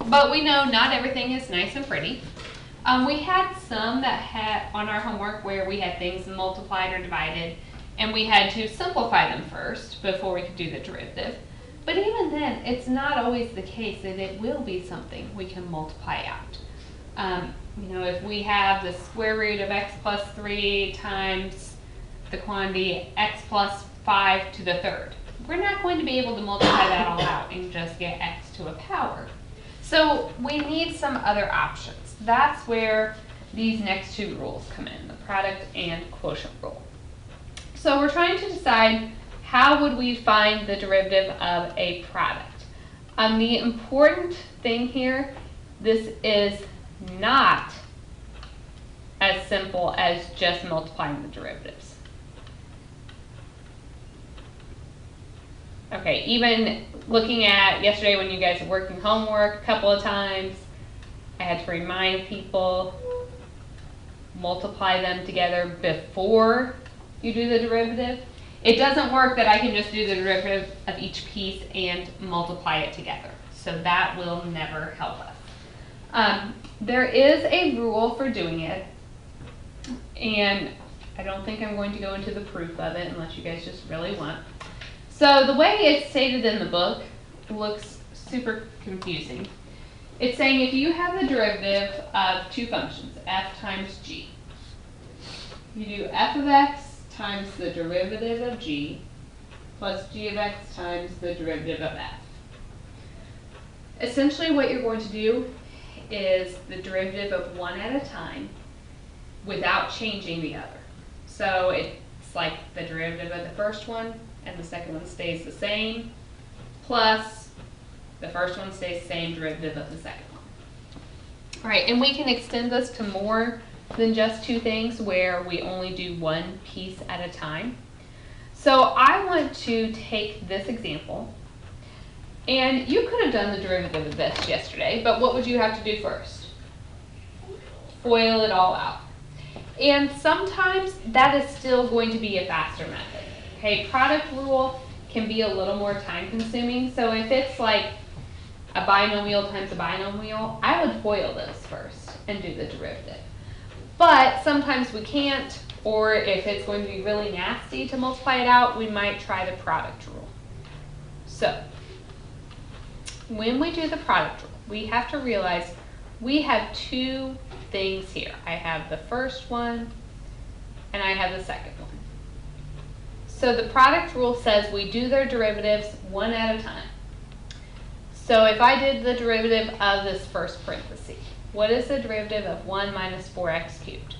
But we know not everything is nice and pretty. We had some that had on our homework where we had things multiplied or divided, and we had to simplify them first before we could do the derivative. But even then, it's not always the case that it will be something we can multiply out. If we have the square root of x plus 3 times the quantity x plus 5 to the third, we're not going to be able to multiply that all out and just get x to a power. So we need some other options. That's where these next two rules come in, the product and quotient rule. So we're trying to decide how would we find the derivative of a product. The important thing here, this is not as simple as just multiplying the derivatives. Okay, even looking at yesterday when you guys were working homework a couple of times, I had to remind people, multiply them together before you do the derivative. It doesn't work that I can just do the derivative of each piece and multiply it together. So that will never help us. There is a rule for doing it, and I don't think I'm going to go into the proof of it unless you guys just really want. So the way it's stated in the book looks super confusing. It's saying if you have the derivative of two functions, f times g, you do f of x times the derivative of g plus g of x times the derivative of f. Essentially what you're going to do is the derivative of one at a time without changing the other. So it's like the derivative of the first one and the second one stays the same, plus the first one stays the same, derivative of the second one. All right, and we can extend this to more than just two things where we only do one piece at a time. So I want to take this example, and you could have done the derivative of this yesterday, but what would you have to do first? FOIL it all out. And sometimes that is still going to be a faster method. Okay, product rule can be a little more time consuming, so if it's like a binomial times a binomial, I would FOIL those first and do the derivative. But sometimes we can't, or if it's going to be really nasty to multiply it out, we might try the product rule. So when we do the product rule, we have to realize we have two things here. I have the first one and I have the second one. So the product rule says we do their derivatives one at a time. So if I did the derivative of this first parenthesis, what is the derivative of 1 minus 4x cubed?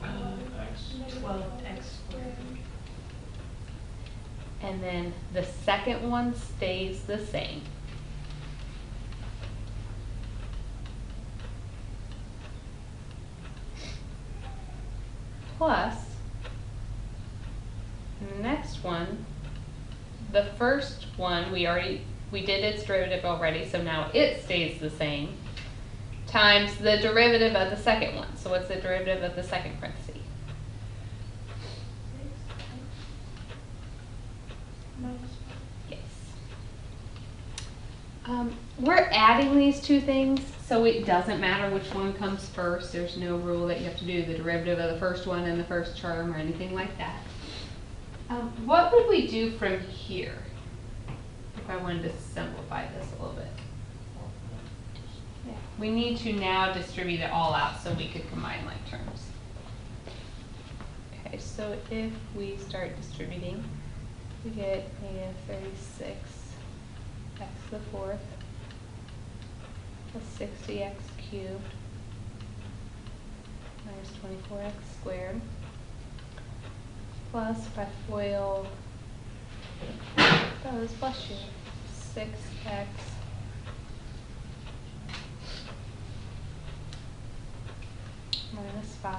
12x squared. And then the second one stays the same. Plus, the next one, the first one, we did its derivative already, so now it stays the same, times the derivative of the second one. So what's the derivative of the second parenthesis? Yes. We're adding these two things, so it doesn't matter which one comes first. There's no rule that you have to do the derivative of the first one and the first term or anything like that. What would we do from here if I wanted to simplify this a little bit? Yeah. We need to now distribute it all out so we could combine like terms. Okay, so if we start distributing, we get negative 36 x to the fourth plus 60x cubed minus 24x squared plus, if I FOIL those, bless you, 6x minus 5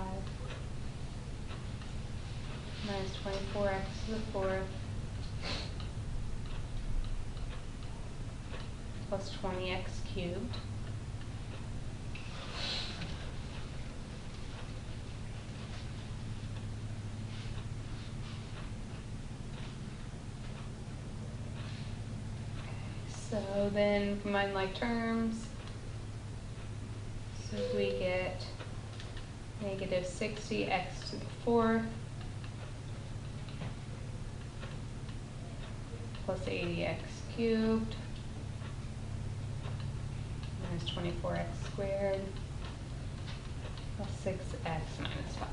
minus 24x to the fourth plus 20x cubed So then combine like terms. So we get negative 60x to the 4th plus 80x cubed minus 24x squared plus 6x minus 5.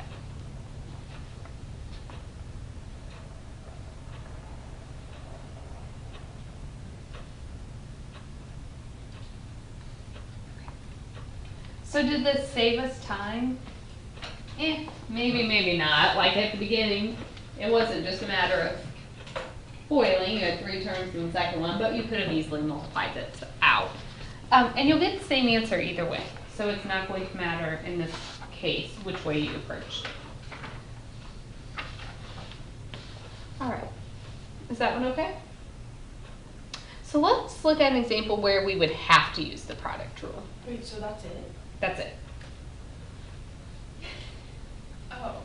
So did this save us time? Maybe, maybe not. Like at the beginning, it wasn't just a matter of FOILing. You had 3 terms in the second one, but you could have easily multiplied this out. And you'll get the same answer either way. So it's not going to matter in this case which way you approach. All right. Is that one okay? So let's look at an example where we would have to use the product rule. Wait, so that's it? That's it. Oh.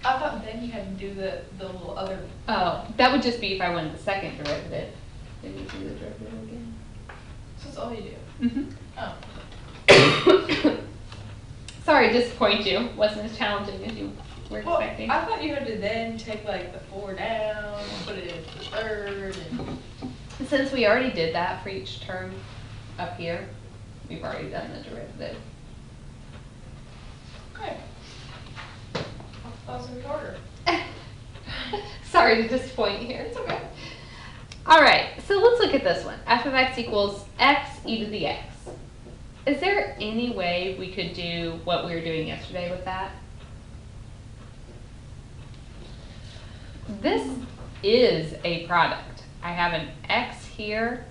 I thought then you had to do the little other. Oh, that would just be if I wanted the second derivative. Then you do the derivative again. So that's all you do? Mm-hmm. Oh. Sorry to disappoint you. Wasn't as challenging as you were Well, expecting. I thought you had to then take like the 4 down, put it in the third, and. Since we already did that for each term up here, we've already done the derivative. Okay. That was in order. Sorry to disappoint you here. It's okay. All right, so let's look at this one. F of x equals x e to the x. Is there any way we could do what we were doing yesterday with that? This is a product. I have an x here,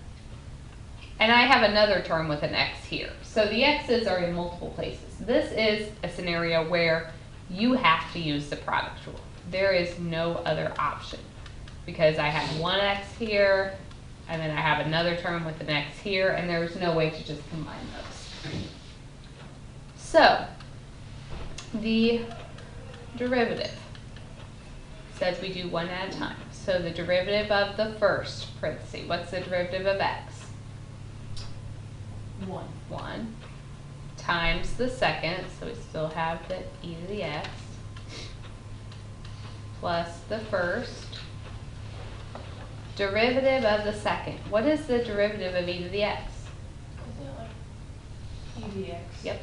and I have another term with an x here. So the x's are in multiple places. This is a scenario where you have to use the product rule. There is no other option because I have one x here, and then I have another term with an x here, and there's no way to just combine those. So the derivative says we do one at a time. So the derivative of the first parenthesis, what's the derivative of x? 1. 1 times the second, so we still have the e to the x, plus the first derivative of the second. What is the derivative of e to the x? Isn't it like e to the x? Yep.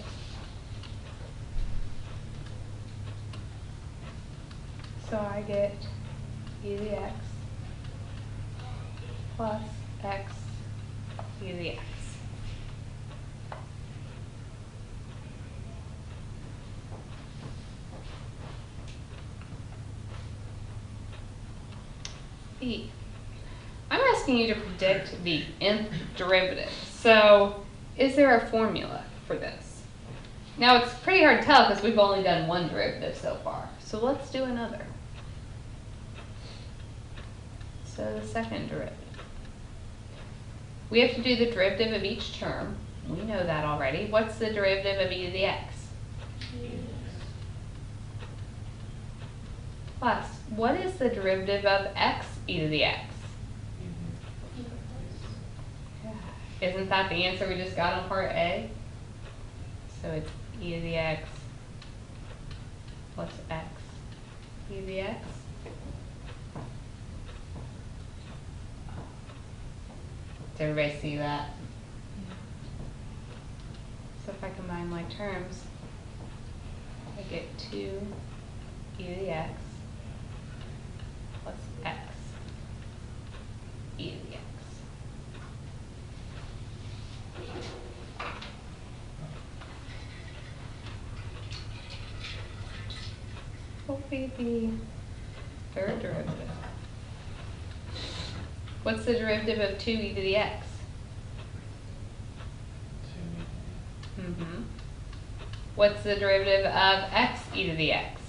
So I get e to the x plus x e to the x. E. I'm asking you to predict the nth derivative. So is there a formula for this? Now it's pretty hard to tell because we've only done one derivative so far. So let's do another. So the second derivative. We have to do the derivative of each term. We know that already. What's the derivative of e to the x? Plus, what is the derivative of x e to the x? Isn't that the answer we just got on part A? So it's e to the x plus x e to the x. Does everybody see that? So if I combine my terms, I get 2 e to the x plus x e to the x. What will be the third derivative? What's the derivative of 2 e to the x? Mm-hmm. What's the derivative of x e to the x?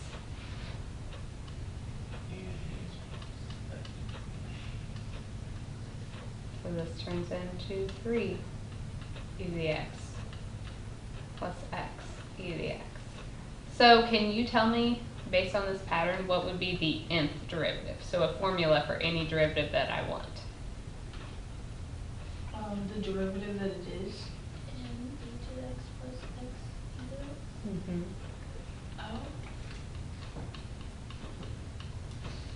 So this turns into 3 e to the x plus x e to the x. So can you tell me, based on this pattern, what would be the nth derivative? So a formula for any derivative that I want. the derivative that it is? And e to the x plus x into it. Mm-hmm. Oh.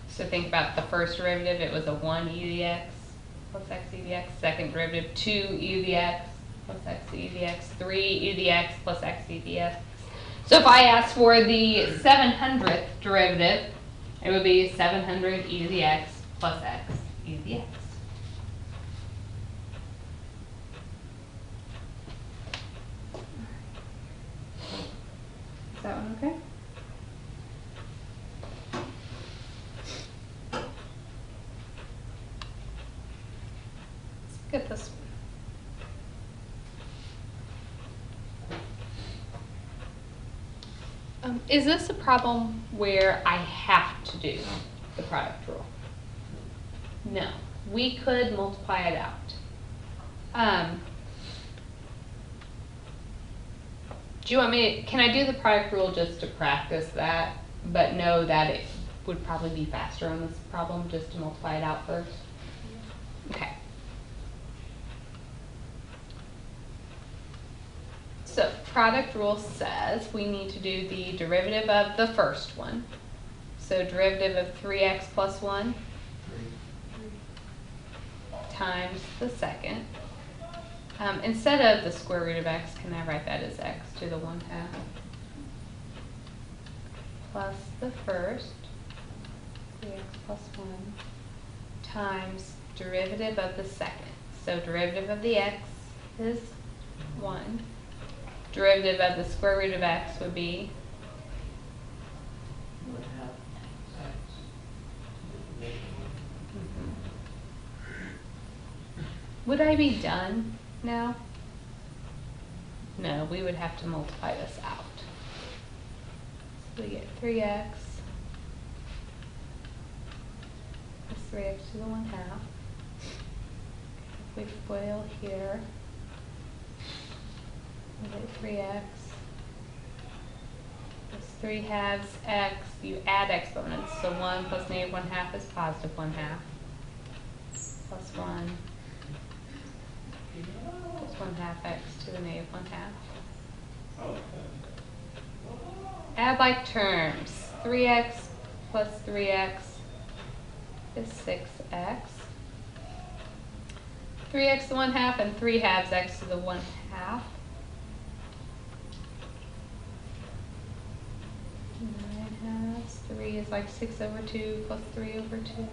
So think about the first derivative, it was a 1 e to the x plus x e to the x. Second derivative, 2 e to the x plus x e to the x. 3 e to the x plus x e to the x. So if I asked for the 700th derivative, it would be 700 e to the x plus x e to the x. Is that one okay? Let's get this one. Is this a problem where I have to do the product rule? No. We could multiply it out. Do you want me to, can I do the product rule just to practice that, but know that it would probably be faster on this problem just to multiply it out first? Okay. So product rule says we need to do the derivative of the first one. So derivative of 3x plus 1 times the second. Instead of the square root of x, can I write that as x to the 1/2? Plus the first, 3x plus 1, times derivative of the second. So derivative of the x is 1. Derivative of the square root of x would be 1/2 x. Would I be done now? No, we would have to multiply this out. So we get 3x plus 3x to the 1/2. If we FOIL here, we get 3x plus 3/2 x. You add exponents, so 1 plus negative 1/2 is positive 1/2 plus 1. 1/2 x to the negative 1/2. Add like terms. 3x plus 3x is 6x. 3x to the 1/2 and 3/2 x to the 1/2. 9/2. 3 is like 6/2 plus 3/2.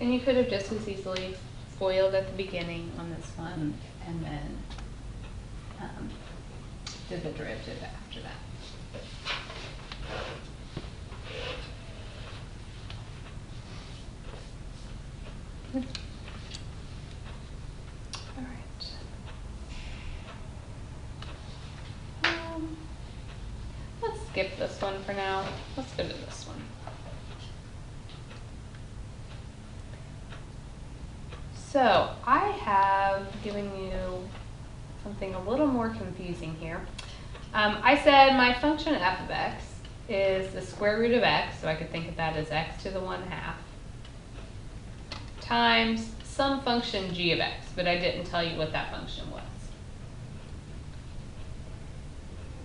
And you could have just as easily FOILed at the beginning on this one and then did the derivative after that. All right. Let's skip this one for now. Let's go to this one. So I have given you something a little more confusing here. I said my function f of x is the square root of x, so I could think of that as x to the 1/2, times some function g of x, but I didn't tell you what that function was.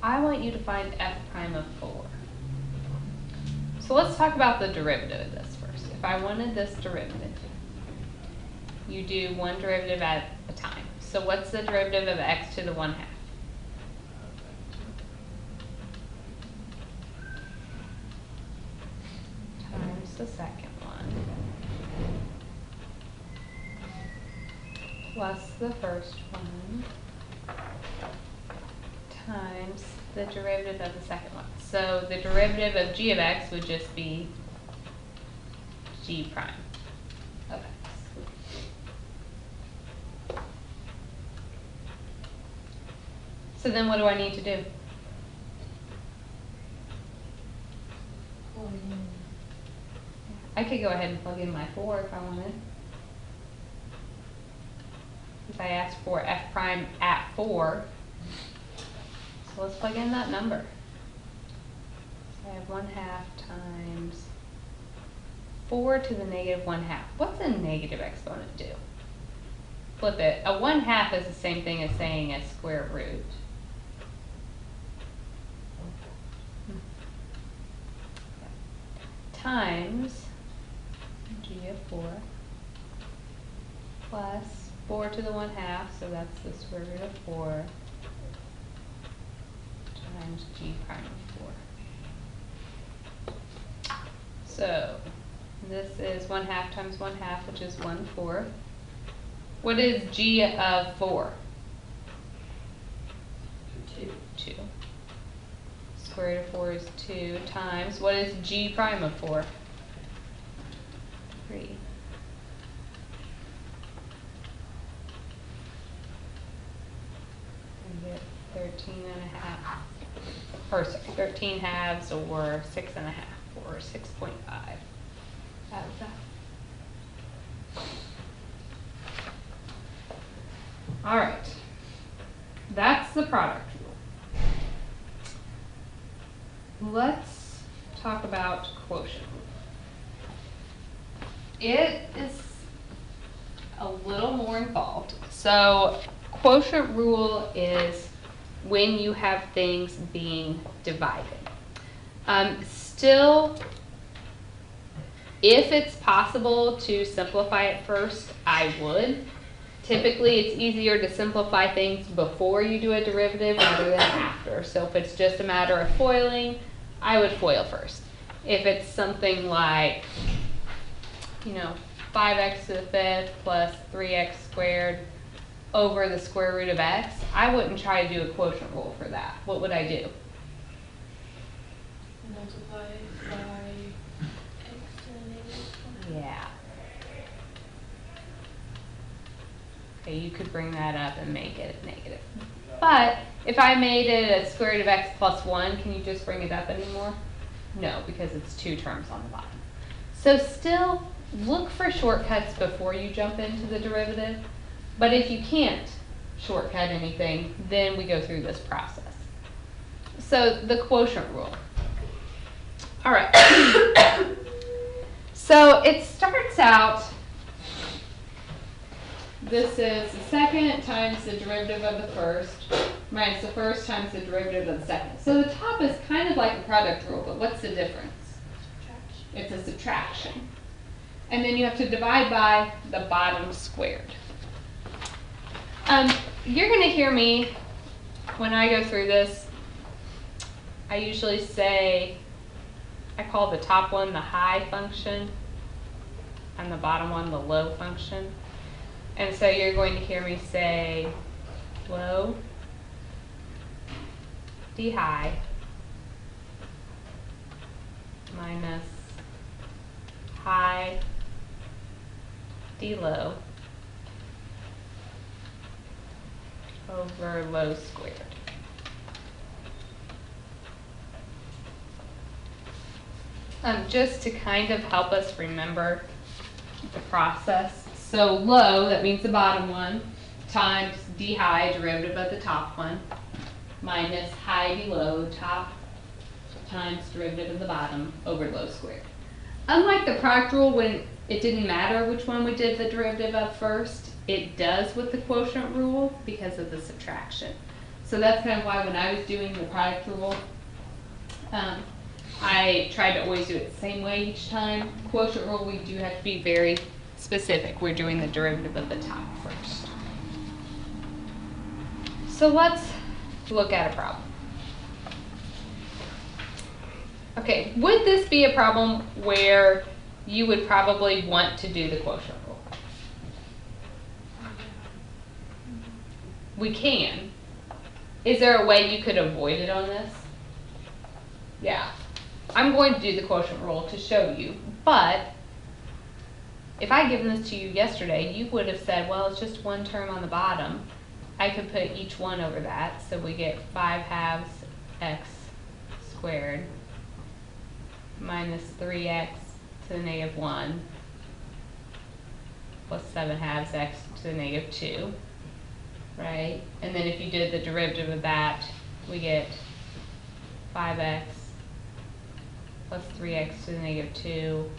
I want you to find f prime of 4. So let's talk about the derivative of this first. If I wanted this derivative, you do one derivative at a time. So what's the derivative of x to the 1/2? Times the second one, plus the first one, times the derivative of the second one. So the derivative of g of x would just be g prime of x. So then what do I need to do? I could go ahead and plug in my 4 if I wanted. since I asked for f prime at 4. So let's plug in that number. So I have 1/2 times 4 to the negative 1/2. What's a negative exponent do? Flip it. A 1/2 is the same thing as saying a square root. Times g of 4 plus 4 to the 1/2, so that's the square root of 4 times g prime of 4. So this is 1/2 times 1/2, which is 1/4. What is g of 4? 2. Square root of 4 is 2 times, what is g prime of 4? 3. And get 13.5, or sorry, 13 halves or 6.5 or 6.5 out of that. All right, that's the product rule. Let's talk about quotient. It is a little more involved. So quotient rule is when you have things being divided. Still, if it's possible to simplify it first, I would. Typically, it's easier to simplify things before you do a derivative rather than after. So if it's just a matter of foiling, I would FOIL first. If it's something like, 5x to the 5th plus 3x squared over the square root of x, I wouldn't try to do a quotient rule for that. What would I do? Multiply by X to the negative 1. Yeah. Okay, you could bring that up and make it negative. But if I made it a square root of x plus 1, can you just bring it up anymore? No, because it's 2 terms on the bottom. So still, look for shortcuts before you jump into the derivative. But if you can't shortcut anything, then we go through this process. So the quotient rule. All right. So it starts out, this is the second times the derivative of the first minus the first times the derivative of the second. So the top is kind of like a product rule, but what's the difference? It's a subtraction. And then you have to divide by the bottom squared. You're going to hear me, when I go through this, I usually say, I call the top one the high function and the bottom one the low function. And so you're going to hear me say low d high minus high d low over low squared. Just to kind of help us remember the process. So low, that means the bottom one, times d high, derivative of the top one, minus high d low, top times derivative of the bottom, over low squared. Unlike the product rule, when it didn't matter which one we did the derivative of first, it does with the quotient rule because of the subtraction. So that's kind of why when I was doing the product rule, I tried to always do it the same way each time. Quotient rule, we do have to be very specific. We're doing the derivative of the top first. So let's look at a problem. Okay, would this be a problem where you would probably want to do the quotient rule? We can. Is there a way you could avoid it on this? Yeah. I'm going to do the quotient rule to show you, but if I had given this to you yesterday, you would have said, well, it's just one term on the bottom. I could put each one over that, so we get 5 halves x squared minus 3x to the negative 1 plus 7 halves x to the negative 2. right? And then if you did the derivative of that, we get 5x plus 3x to the negative 2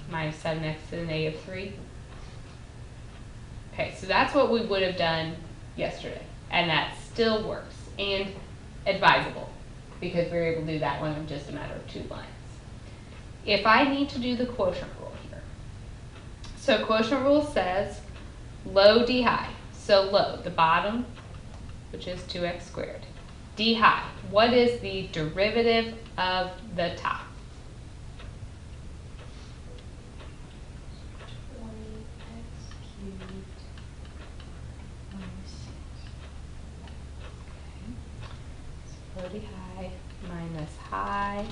minus 7x to the negative 3. Okay, so that's what we would have done yesterday, and that still works and advisable because we were able to do that one in just a matter of 2 lines. If I need to do the quotient rule here, so quotient rule says low d high. So low, the bottom, which is 2x squared. D high, what is the derivative of the top? 20x cubed minus 6. Low d high minus high.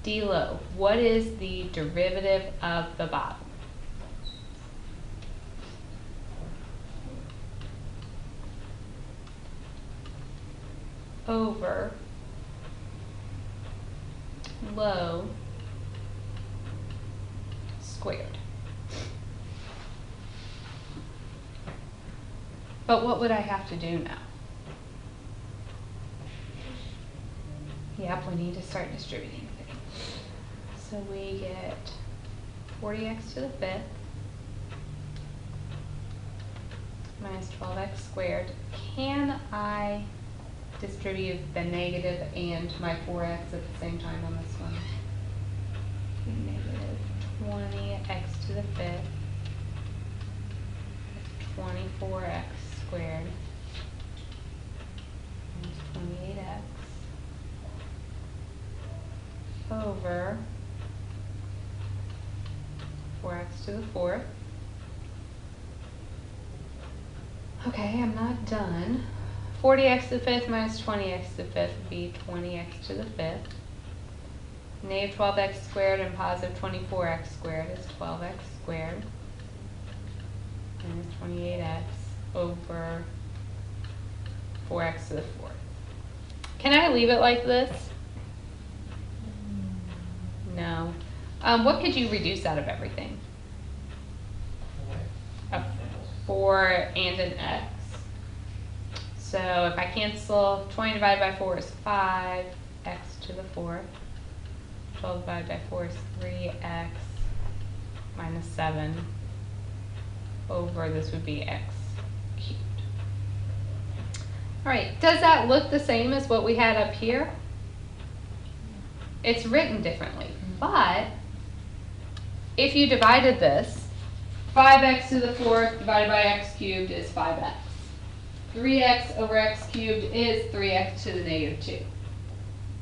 D low, what is the derivative of the bottom? Over low squared. But what would I have to do now? Yep, we need to start distributing things. So we get 40x to the 5th minus 12x squared. Can I distribute the negative and my 4x at the same time on this one? Negative 20x to the 5th, 24x squared minus 28x over 4x to the 4th. Okay, I'm not done. 40x to the 5th minus 20x to the 5th would be 20x to the 5th. Negative 12x squared and positive 24x squared is 12x squared. Minus 28x over 4x to the 4th. Can I leave it like this? No. What could you reduce out of everything? A 4 and an x. So if I cancel, 20 divided by 4 is 5, x to the 4th. 12 divided by 4 is 3x minus 7 over, this would be x cubed. All right, does that look the same as what we had up here? It's written differently, but if you divided this, 5x to the 4th divided by x cubed is 5x. 3x over x cubed is 3x to the negative 2.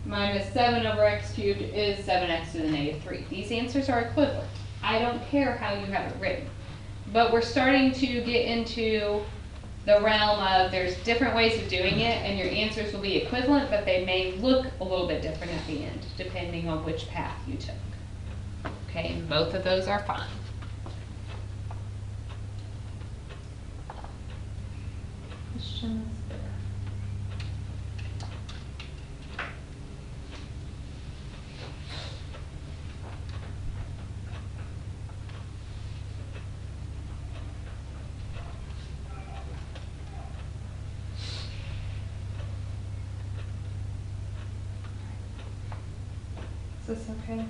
Minus 7 over x cubed is 7x to the negative 3. These answers are equivalent. I don't care how you have it written. But we're starting to get into the realm of there's different ways of doing it, and your answers will be equivalent, but they may look a little bit different at the end, depending on which path you took. Okay, and both of those are fine. Questions there? Is this okay?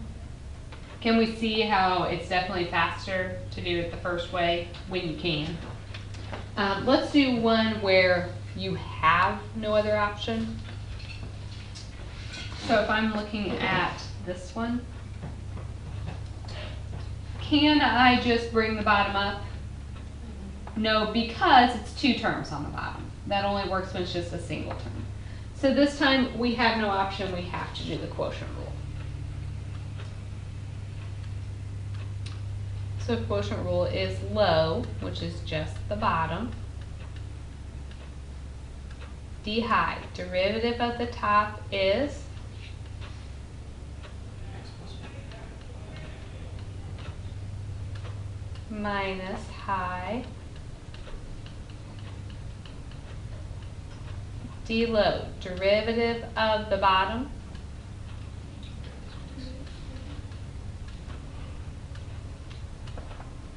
Can we see how it's definitely faster to do it the first way when you can? Let's do one where you have no other option. So if I'm looking at this one, can I just bring the bottom up? No, because it's 2 terms on the bottom. That only works when it's just a single term. So this time we have no option, we have to do the quotient rule. So quotient rule is low, which is just the bottom. D high, derivative of the top is minus high. D low, derivative of the bottom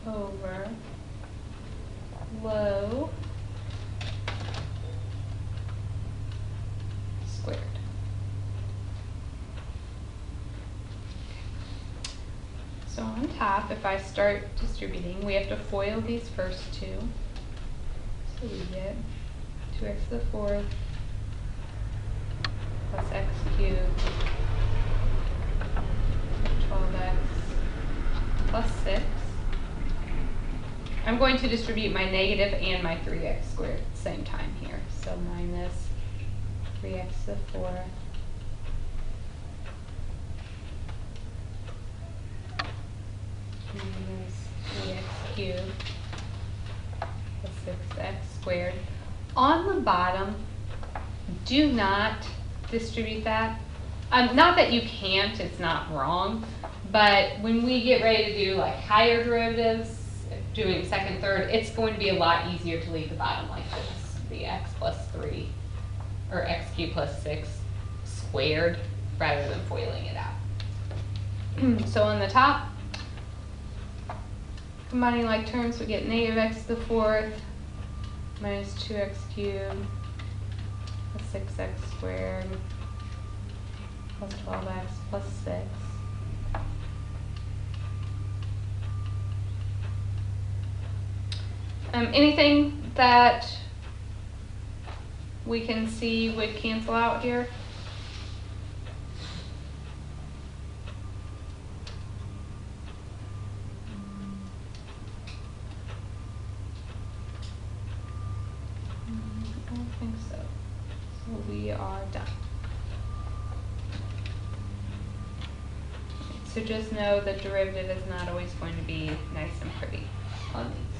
over low squared. So on top, if I start distributing, we have to FOIL these first two. So we get 2x to the fourth plus x cubed 12x plus 6. I'm going to distribute my negative and my 3x squared at the same time here. So minus 3x to the fourth minus 3x cubed plus 6x squared. On the bottom, do not distribute that. Not that you can't, it's not wrong, but when we get ready to do like higher derivatives, doing second, third, it's going to be a lot easier to leave the bottom like this, the x plus 3, or x cubed plus 6 squared, rather than FOILing it out. So on the top, combining like terms, we get negative x to the fourth minus 2x cubed plus 6x squared plus 12x plus 6. Anything that we can see would cancel out here? I don't think so. So we are done. So just know the derivative is not always going to be nice and pretty on these.